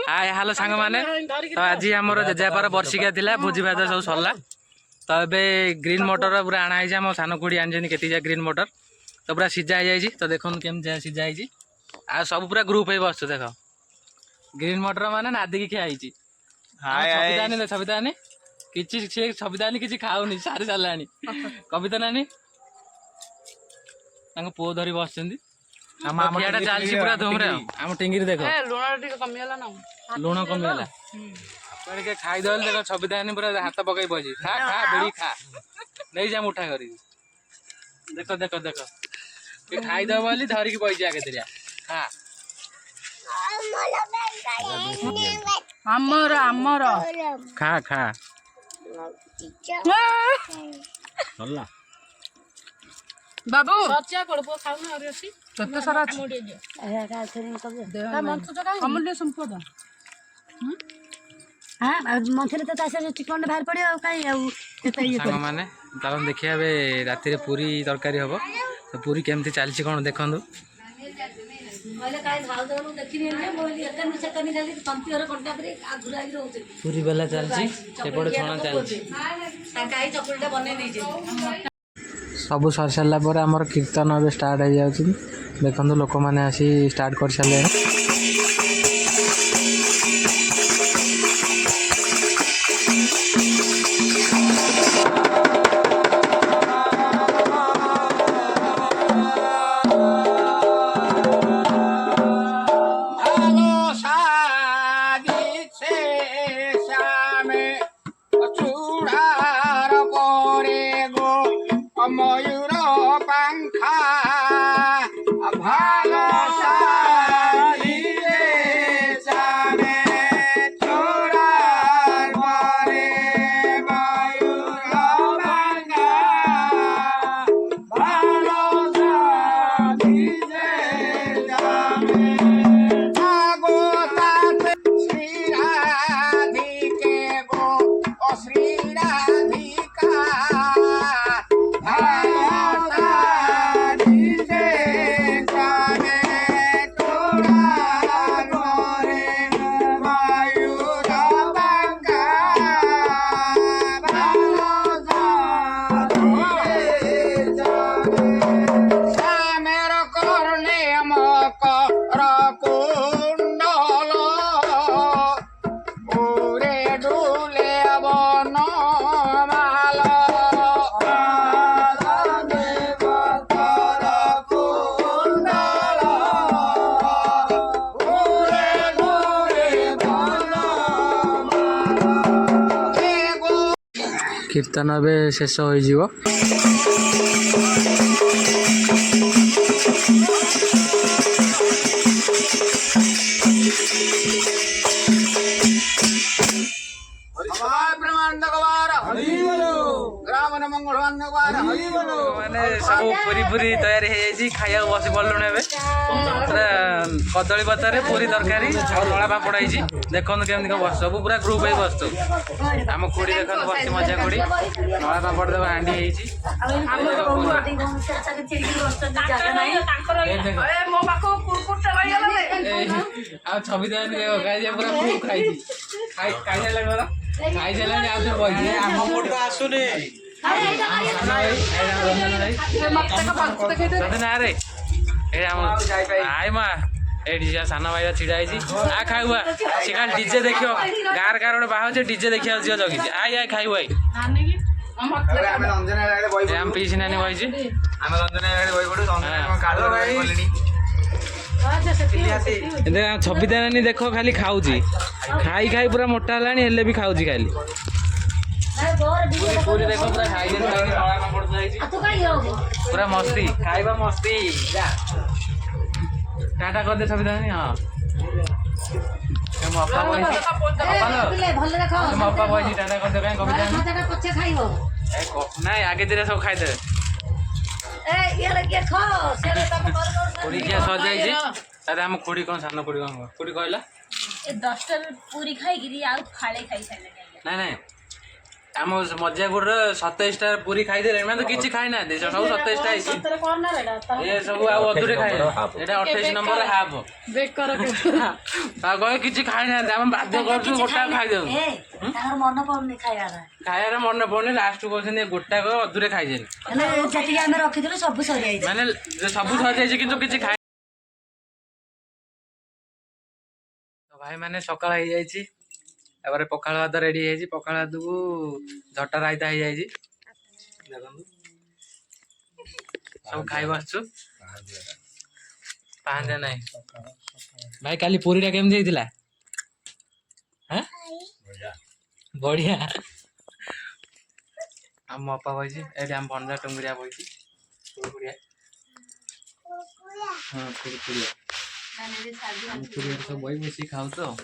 hi hello सांग मैंने तो आज आमर जेजेबार बर्षिका थिला भोजी भात सब सरला तो ये ग्रीन मटर पूरा आना है सान खुड़ी आनी के ग्रीन मटर तो पूरा सीझा हो जाए तो देखो केमती सीझा है आ सब पूरा ग्रुप हो बस देख ग्रीन मटर माने नादी की खिया सबिता आनी सबिता आनी किसी सबिता आनी किसी खाऊनी सारी सारा कविता नानी पुओ धरी बस चलती पूरा धूम रे आम टिंगिरी देख लुण कमीगला खाईदे देख सबिता आनी पूरा हाथ पकई बजी खा खा बेड़ी खा नहीं जा मुठा कर देख देख देख खाईदे बोली धरिकी बजी आगे तेरिया खा हमर हमर खा खा बाबू सच्चा पड़बो खाउन और अछि तत्ते सारा मोडे जे का मंच जगह अमूल्य संपद हां मंथरे तो तासे चिकन बाहर पड़े आ काई आ सांग माने तावन देखिया बे राती रे पूरी तरकारी हबो तो पूरी केमती चलची कोन देखंदु मैले काई भाव दनु देखिनि ने मोली एकन सेकन जाली पंपियर कंटा परे आधुराई रहउते पूरी बेला चलची एपड़ छणा चलची काई चकुलटा बने दै जे सब सर सारा पर आमर कीर्तन अब स्टार्ट हो जाए देखो लोक मैंने आसी स्टार्ट कर सारे मयूर पंखा भालो कीर्तन अब शेष हो मैंने सब पूरी पूरी तैयारी हो खाया बस पड़लुण ए कदली पतर पूरी तरकारी नड़ा पापड़ है देखो केमती कौन बस सब पूरा ग्रुप हो बस आम खुड़ी देख बस मजा खुड़ी नड़ा पापड़ देख हांडी छवि देख पूरा खाई खाई आसुनी साना भाई छिड़ा आ खाइबा सी खाली डीजे देख गार गार गोटे बाहर डीजे देखा जगी आई आई खाइब आई आम पीसी नानी बही छबिता नानी देख खाली खाऊ खाई खाई पूरा मोटा है भी खाऊ खाली पूरी देखो पूरा खाई पूरा मस्ती खाइबा मस्ती टाटा कर दे छबिता नानी हाँ टाटा कर दे कविता ना आगे तेरे सब खाई दे खुड़ी क्या सजाई अरे हम खुड़ी कौन सान खुड़ी कौन खुड़ी कहला 10टा पूरी खाई गिरी आ फाळे खाई साइले नहीं नहीं ଆମ ମଜାଗୁଡର 27ଟା ପୁରୀ ଖାଇଦେଲେ ମାନେ ତ କିଛି ଖାଇନାହାନ୍ତି ସବୁ 27ଟା ହେଇଛି ଏ ସବୁ ଆଉ ଅଧୁରେ ଖାଇଲେ ଏଇଟା 28 ନମ୍ବର ହାଫ ବେକର ଆଉ କହେ କିଛି ଖାଇନାହାନ୍ତି ଆମେ ବାଧ୍ୟ କରୁଛୁ ଗୋଟାକ ଖାଇଦେବୁ ଏ ତାଙ୍କର ମନ ପଡୁନି ଖାଇବାର ଖାଇବାରେ ମନେ ପଡୁନି ଲାଷ୍ଟ କହୁଛନ୍ତି ଗୋଟାକ ଅଧୁରେ ଖାଇଦେଲି ହେଲେ ଯେତିକି ଆମେ ରଖିଥିଲୁ ସବୁ ସରିଯାଇଛି ମାନେ ସବୁ ସରିଯାଇଛି କିନ୍ତୁ କିଛି ଖାଇ ଭାଇ ମାନେ ସକାଳ ହେଇଯାଇଛି ତାପରେ ପଖାଳ ଭାତ ରେଡି ହେଇଯାଇଛି ପଖାଳ ଭାତକୁ ଝଟା ରାଇତା ହେଇଯାଇଛି ଦେଖନ୍ତୁ ସବୁ ଖାଇ ବସଛୁ ପାହାନ୍ତିଆ ନାହିଁ ଭାଇ କାଲି ପୁରୀଟା କେମିତି ହେଇଥିଲା ବଢିଆ ଆମ ଅପା ବଇଛି ଏଠି ଆମ ଭଣ୍ଡା ଟୁଙ୍ଗୁରିଆ ବଇଛି କୁକୁରିଆ ହଁ କୁକୁରିଆ ସବୁ ବହି ମିଶିକି ଖାଉଛୁ ଆଉ